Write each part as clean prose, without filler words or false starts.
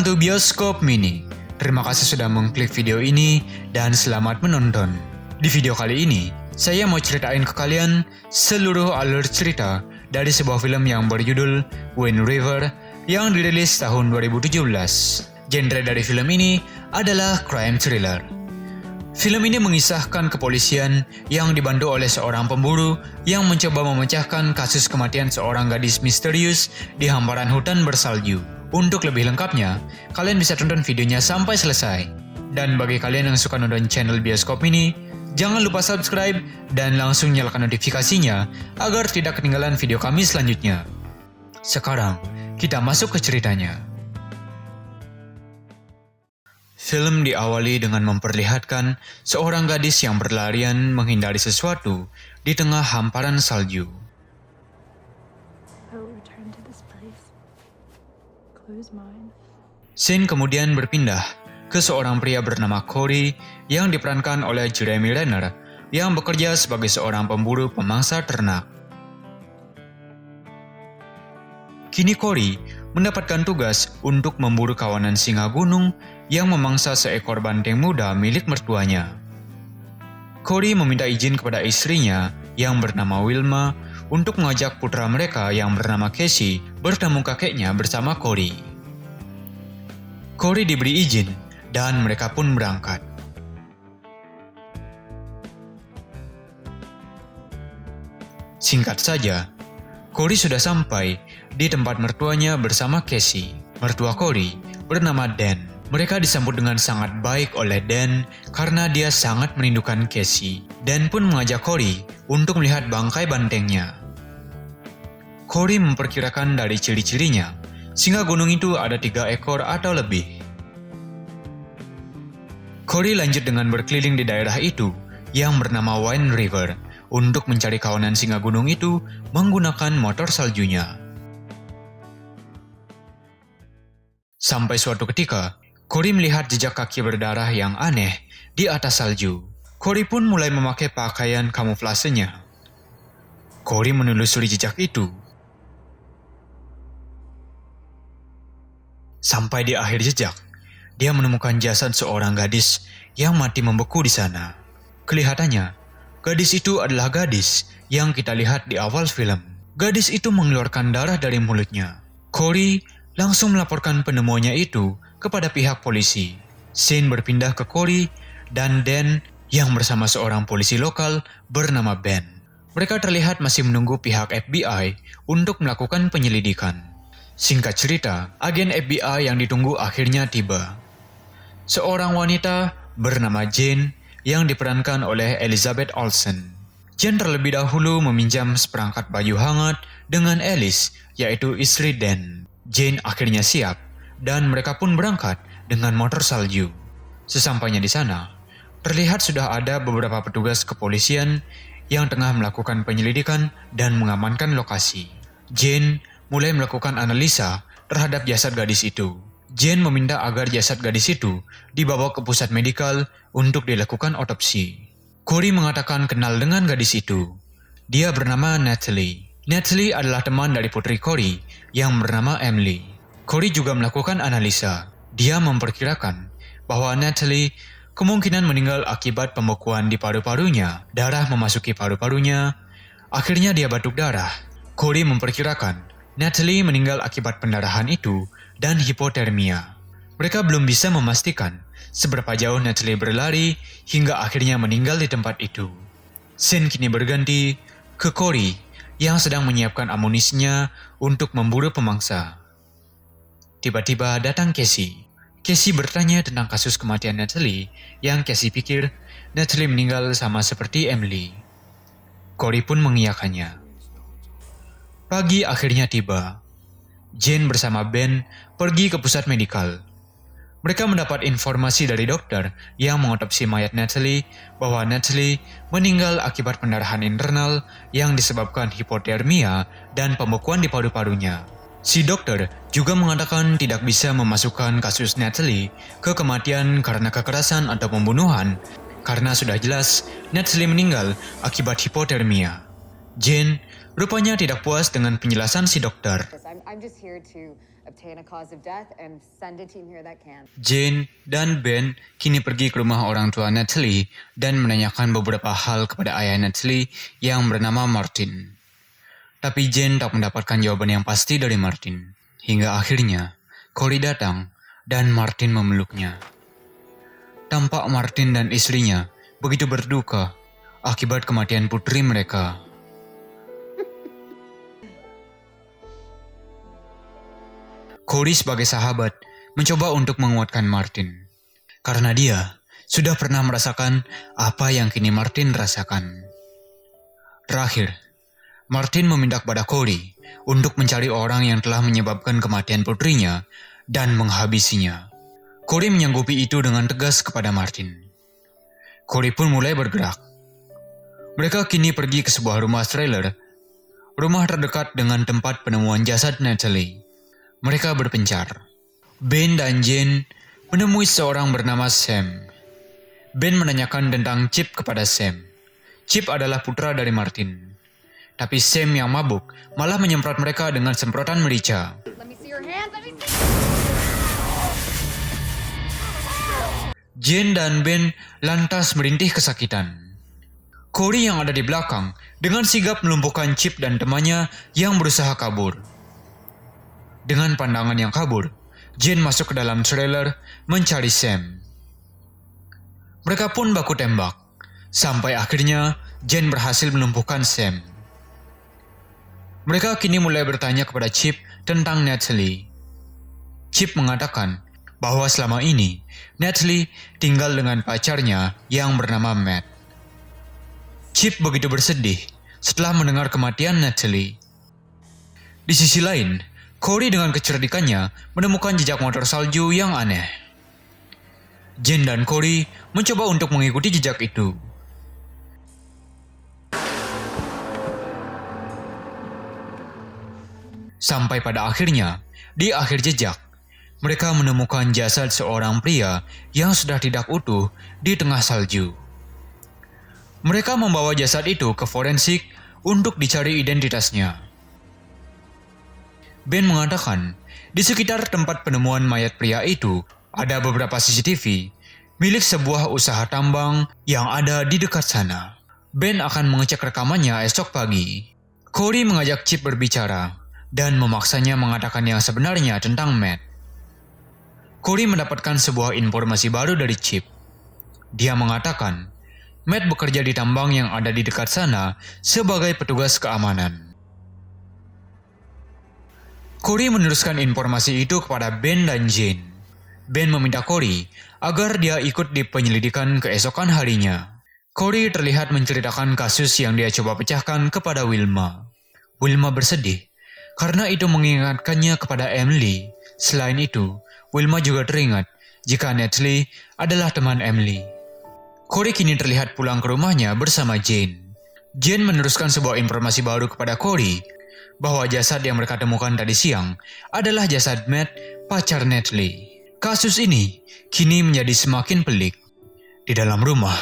Pembantu Bioskop Mini. Terima kasih sudah mengklik video ini dan selamat menonton. Di video kali ini, saya mau ceritain ke kalian seluruh alur cerita dari sebuah film yang berjudul Wind River yang dirilis tahun 2017. Genre dari film ini adalah crime thriller. Film ini mengisahkan kepolisian yang dibantu oleh seorang pemburu yang mencoba memecahkan kasus kematian seorang gadis misterius di hamparan hutan bersalju. Untuk lebih lengkapnya, kalian bisa tonton videonya sampai selesai. Dan bagi kalian yang suka nonton channel Bioskop Mini, jangan lupa subscribe dan langsung nyalakan notifikasinya agar tidak ketinggalan video kami selanjutnya. Sekarang, kita masuk ke ceritanya. Film diawali dengan memperlihatkan seorang gadis yang berlarian menghindari sesuatu di tengah hamparan salju. Scene kemudian berpindah ke seorang pria bernama Corey yang diperankan oleh Jeremy Renner yang bekerja sebagai seorang pemburu pemangsa ternak. Kini Corey mendapatkan tugas untuk memburu kawanan singa gunung yang memangsa seekor banteng muda milik mertuanya. Corey meminta izin kepada istrinya yang bernama Wilma untuk mengajak putra mereka yang bernama Casey bertemu kakeknya bersama Corey. Corey diberi izin dan mereka pun berangkat. Singkat saja, Corey sudah sampai di tempat mertuanya bersama Casey. Mertua Corey bernama Dan. Mereka disambut dengan sangat baik oleh Dan karena dia sangat merindukan Casey. Dan pun mengajak Corey untuk melihat bangkai bantengnya. Corey memperkirakan dari ciri-cirinya, singa gunung itu ada 3 ekor atau lebih. Corey lanjut dengan berkeliling di daerah itu yang bernama Wind River untuk mencari kawanan singa gunung itu menggunakan motor saljunya. Sampai suatu ketika, Corey melihat jejak kaki berdarah yang aneh di atas salju. Corey pun mulai memakai pakaian kamuflasenya. Corey menelusuri jejak itu. Sampai di akhir jejak, dia menemukan jasad seorang gadis yang mati membeku di sana. Kelihatannya, gadis itu adalah gadis yang kita lihat di awal film. Gadis itu mengeluarkan darah dari mulutnya. Corey langsung melaporkan penemuannya itu kepada pihak polisi. Scene berpindah ke Corey dan Dan yang bersama seorang polisi lokal bernama Ben. Mereka terlihat masih menunggu pihak FBI untuk melakukan penyelidikan. Singkat cerita, agen FBI yang ditunggu akhirnya tiba. Seorang wanita bernama Jane yang diperankan oleh Elizabeth Olsen. Jane terlebih dahulu meminjam seperangkat baju hangat dengan Alice, yaitu istri Dan. Jane akhirnya siap dan mereka pun berangkat dengan motor salju. Sesampainya di sana, terlihat sudah ada beberapa petugas kepolisian yang tengah melakukan penyelidikan dan mengamankan lokasi. Jane mulai melakukan analisa terhadap jasad gadis itu. Jane meminta agar jasad gadis itu dibawa ke pusat medikal untuk dilakukan otopsi. Corey mengatakan kenal dengan gadis itu. Dia bernama Natalie. Natalie adalah teman dari putri Corey yang bernama Emily. Corey juga melakukan analisa. Dia memperkirakan bahwa Natalie kemungkinan meninggal akibat pembekuan di paru-parunya. Darah memasuki paru-parunya. Akhirnya dia batuk darah. Corey memperkirakan Natalie meninggal akibat pendarahan itu dan hipotermia. Mereka belum bisa memastikan seberapa jauh Natalie berlari hingga akhirnya meninggal di tempat itu. Scene kini berganti ke Corey yang sedang menyiapkan amunisinya untuk memburu pemangsa. Tiba-tiba datang Casey. Casey bertanya tentang kasus kematian Natalie yang Casey pikir Natalie meninggal sama seperti Emily. Corey pun mengiyakannya. Pagi akhirnya tiba. Jane bersama Ben pergi ke pusat medikal. Mereka mendapat informasi dari dokter yang mengotopsi mayat Natalie bahwa Natalie meninggal akibat pendarahan internal yang disebabkan hipotermia dan pembekuan di paru-parunya. Si dokter juga mengatakan tidak bisa memasukkan kasus Natalie ke kematian karena kekerasan atau pembunuhan karena sudah jelas Natalie meninggal akibat hipotermia. Jane rupanya tidak puas dengan penjelasan si dokter. obtain a cause of death, and send a team here that can. Jane dan Ben kini pergi ke rumah orang tua Natalie dan menanyakan beberapa hal kepada ayah Natalie yang bernama Martin. Tapi Jane tak mendapatkan jawaban yang pasti dari Martin. Hingga akhirnya, Corey datang dan Martin memeluknya. Tampak Martin dan istrinya begitu berduka akibat kematian putri mereka. Corey sebagai sahabat mencoba untuk menguatkan Martin. Karena dia sudah pernah merasakan apa yang kini Martin rasakan. Terakhir, Martin meminta kepada Corey untuk mencari orang yang telah menyebabkan kematian putrinya dan menghabisinya. Corey menyanggupi itu dengan tegas kepada Martin. Corey pun mulai bergerak. Mereka kini pergi ke sebuah rumah trailer, rumah terdekat dengan tempat penemuan jasad Natalie. Mereka berpencar. Ben dan Jane menemui seorang bernama Sam. Ben menanyakan tentang Chip kepada Sam. Chip adalah putra dari Martin. Tapi Sam yang mabuk malah menyemprot mereka dengan semprotan merica. Jane dan Ben lantas merintih kesakitan. Corey yang ada di belakang dengan sigap melumpuhkan Chip dan temannya yang berusaha kabur. Dengan pandangan yang kabur, Jane masuk ke dalam trailer mencari Sam. Mereka pun baku tembak, sampai akhirnya Jane berhasil melumpuhkan Sam. Mereka kini mulai bertanya kepada Chip tentang Natalie. Chip mengatakan bahwa selama ini Natalie tinggal dengan pacarnya yang bernama Matt. Chip begitu bersedih setelah mendengar kematian Natalie. Di sisi lain, Corey dengan kecerdikannya menemukan jejak motor salju yang aneh. Jane dan Corey mencoba untuk mengikuti jejak itu. Sampai pada akhirnya, di akhir jejak, mereka menemukan jasad seorang pria yang sudah tidak utuh di tengah salju. Mereka membawa jasad itu ke forensik untuk dicari identitasnya. Ben mengatakan, di sekitar tempat penemuan mayat pria itu ada beberapa CCTV milik sebuah usaha tambang yang ada di dekat sana. Ben akan mengecek rekamannya esok pagi. Corey mengajak Chip berbicara dan memaksanya mengatakan yang sebenarnya tentang Matt. Corey mendapatkan sebuah informasi baru dari Chip. Dia mengatakan, Matt bekerja di tambang yang ada di dekat sana sebagai petugas keamanan. Corey meneruskan informasi itu kepada Ben dan Jane. Ben meminta Corey agar dia ikut di penyelidikan keesokan harinya. Corey terlihat menceritakan kasus yang dia coba pecahkan kepada Wilma. Wilma bersedih karena itu mengingatkannya kepada Emily. Selain itu, Wilma juga teringat jika Natalie adalah teman Emily. Corey kini terlihat pulang ke rumahnya bersama Jane. Jane meneruskan sebuah informasi baru kepada Corey bahwa jasad yang mereka temukan tadi siang adalah jasad Matt, pacar Natalie. Kasus ini kini menjadi semakin pelik. Di dalam rumah,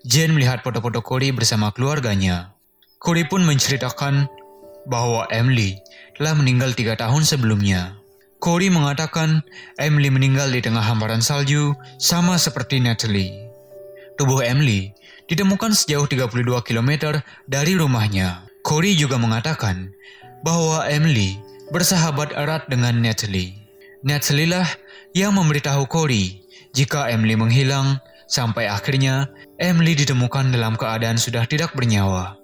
Jane melihat foto-foto Corey bersama keluarganya. Corey pun menceritakan bahwa Emily telah meninggal 3 tahun sebelumnya. Corey mengatakan Emily meninggal di tengah hamparan salju sama seperti Natalie. Tubuh Emily ditemukan sejauh 32 km dari rumahnya. Corey juga mengatakan bahwa Emily bersahabat erat dengan Natalie. Natalie lah yang memberitahu Corey jika Emily menghilang sampai akhirnya Emily ditemukan dalam keadaan sudah tidak bernyawa.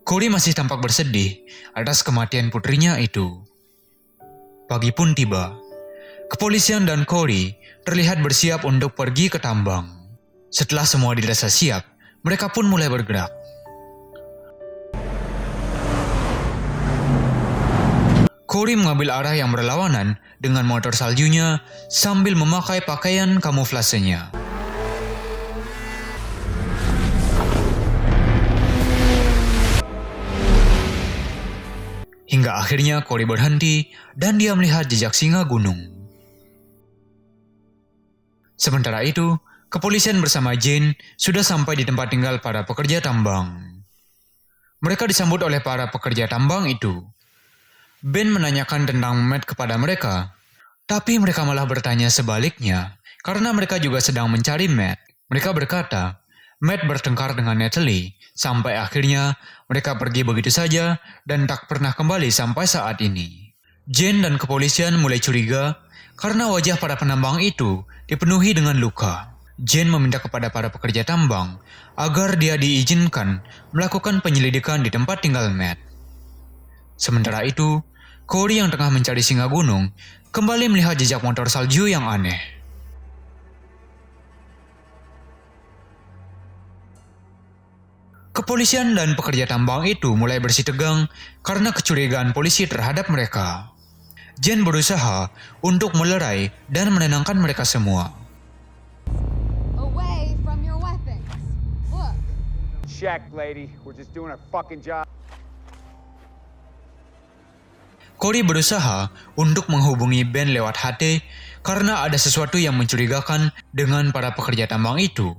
Corey masih tampak bersedih atas kematian putrinya itu. Pagi pun tiba. Kepolisian dan Corey terlihat bersiap untuk pergi ke tambang. Setelah semua dirasa siap, mereka pun mulai bergerak. Corey mengambil arah yang berlawanan dengan motor saljunya sambil memakai pakaian kamuflasenya. Hingga akhirnya Corey berhenti dan dia melihat jejak singa gunung. Sementara itu, kepolisian bersama Jane sudah sampai di tempat tinggal para pekerja tambang. Mereka disambut oleh para pekerja tambang itu. Ben menanyakan tentang Matt kepada mereka, tapi mereka malah bertanya sebaliknya karena mereka juga sedang mencari Matt. Mereka berkata, Matt bertengkar dengan Natalie sampai akhirnya mereka pergi begitu saja dan tak pernah kembali sampai saat ini. Jane dan kepolisian mulai curiga karena wajah para penambang itu dipenuhi dengan luka. Jane meminta kepada para pekerja tambang agar dia diizinkan melakukan penyelidikan di tempat tinggal Matt. Sementara itu, Corey yang tengah mencari singa gunung kembali melihat jejak motor salju yang aneh. Kepolisian dan pekerja tambang itu mulai bersitegang karena kecurigaan polisi terhadap mereka. Jane berusaha untuk melerai dan menenangkan mereka semua. Away from your weapons. Look. Check, lady. We're just doing our fucking job. Corey berusaha untuk menghubungi Ben lewat HT karena ada sesuatu yang mencurigakan dengan para pekerja tambang itu.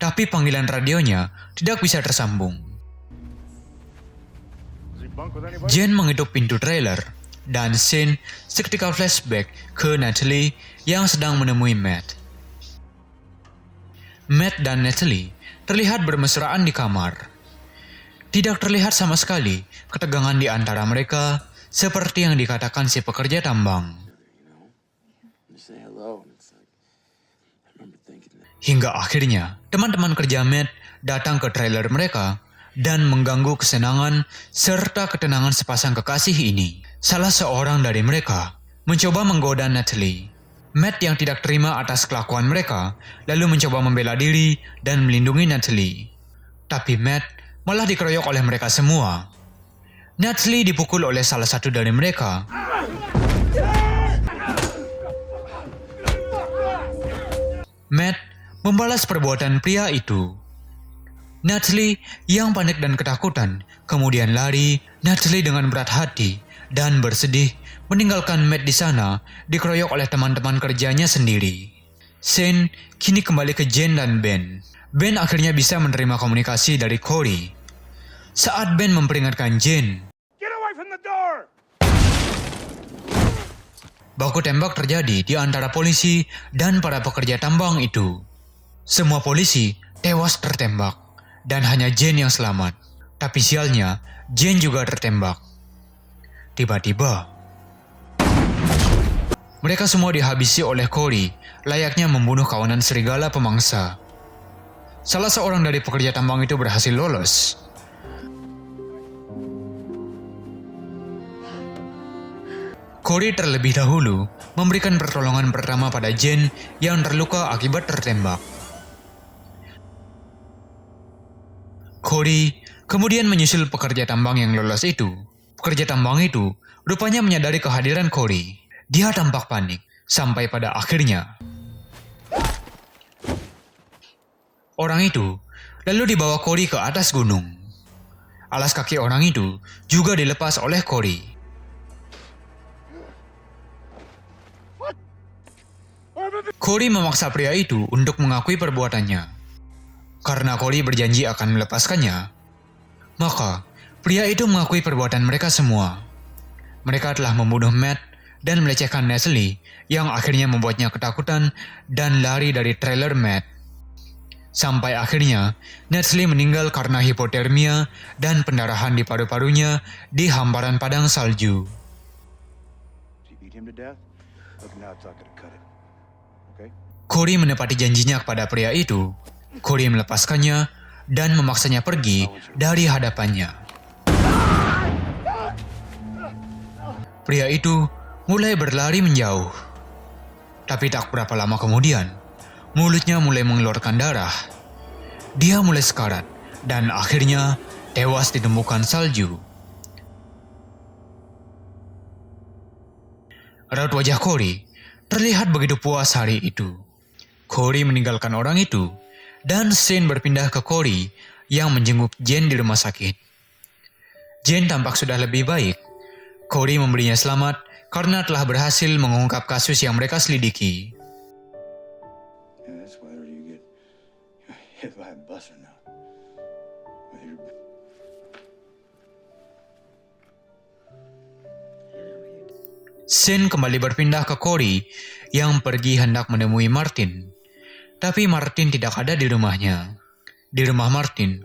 Tapi panggilan radionya tidak bisa tersambung. Jane mengetuk pintu trailer dan Shane seketika flashback ke Natalie yang sedang menemui Matt. Matt dan Natalie terlihat bermesraan di kamar. Tidak terlihat sama sekali ketegangan di antara mereka seperti yang dikatakan si pekerja tambang. Hingga akhirnya, teman-teman kerja Matt datang ke trailer mereka dan mengganggu kesenangan serta ketenangan sepasang kekasih ini. Salah seorang dari mereka mencoba menggoda Natalie. Matt yang tidak terima atas kelakuan mereka lalu mencoba membela diri dan melindungi Natalie. Tapi Matt malah dikeroyok oleh mereka semua. Natalie dipukul oleh salah satu dari mereka. Matt membalas perbuatan pria itu. Natalie yang panik dan ketakutan kemudian lari. Natalie dengan berat hati dan bersedih meninggalkan Matt di sana dikeroyok oleh teman-teman kerjanya sendiri. Shane kini kembali ke Jane dan Ben. Ben akhirnya bisa menerima komunikasi dari Corey. Saat Ben memperingatkan Jane, Get away from the door! baku tembak terjadi di antara polisi dan para pekerja tambang itu. Semua polisi tewas tertembak dan hanya Jane yang selamat. Tapi sialnya, Jane juga tertembak. Tiba-tiba, mereka semua dihabisi oleh Corey, layaknya membunuh kawanan serigala pemangsa. Salah seorang dari pekerja tambang itu berhasil lolos. Corey terlebih dahulu memberikan pertolongan pertama pada Jane yang terluka akibat tertembak. Corey kemudian menyusul pekerja tambang yang lolos itu. Pekerja tambang itu rupanya menyadari kehadiran Corey. Dia tampak panik sampai pada akhirnya orang itu lalu dibawa Corey ke atas gunung. Alas kaki orang itu juga dilepas oleh Corey. Corey memaksa pria itu untuk mengakui perbuatannya. Karena Corey berjanji akan melepaskannya, maka pria itu mengakui perbuatan mereka semua. Mereka telah membunuh Matt dan melecehkan Natalie yang akhirnya membuatnya ketakutan dan lari dari trailer Matt. Sampai akhirnya Natalie meninggal karena hipotermia dan pendarahan di paru-parunya di hamparan padang salju. Corey menepati janjinya kepada pria itu. Corey melepaskannya dan memaksanya pergi dari hadapannya. Pria itu mulai berlari menjauh. Tapi tak berapa lama kemudian, mulutnya mulai mengeluarkan darah. Dia mulai sekarat dan akhirnya tewas di tumpukan salju. Raut wajah Corey terlihat begitu puas hari itu. Corey meninggalkan orang itu dan Shane berpindah ke Corey yang menjenguk Jane di rumah sakit. Jane tampak sudah lebih baik. Corey memberinya selamat karena telah berhasil mengungkap kasus yang mereka selidiki. Scene kembali berpindah ke Corey yang pergi hendak menemui Martin. Tapi Martin tidak ada di rumahnya. Di rumah Martin,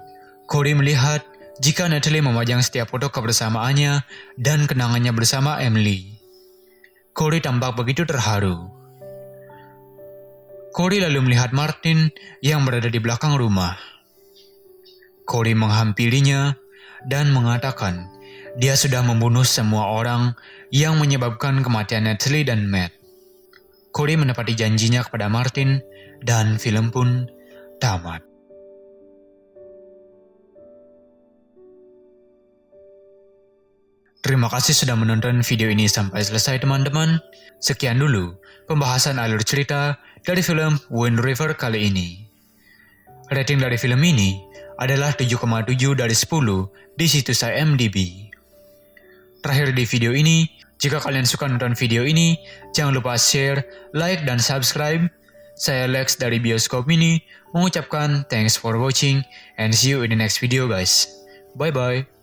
Corey melihat jika Natalie memajang setiap foto kebersamaannya dan kenangannya bersama Emily. Corey tampak begitu terharu. Corey lalu melihat Martin yang berada di belakang rumah. Corey menghampirinya dan mengatakan dia sudah membunuh semua orang yang menyebabkan kematian Natalie dan Matt. Corey menepati janjinya kepada Martin dan film pun tamat. Terima kasih sudah menonton video ini sampai selesai teman-teman. Sekian dulu pembahasan alur cerita dari film Wind River kali ini. Rating dari film ini adalah 7,7 dari 10 di situs IMDb. Terakhir di video ini, jika kalian suka nonton video ini, jangan lupa share, like, dan subscribe. Saya Lex dari Bioskop Mini mengucapkan thanks for watching and see you in the next video guys. Bye-bye.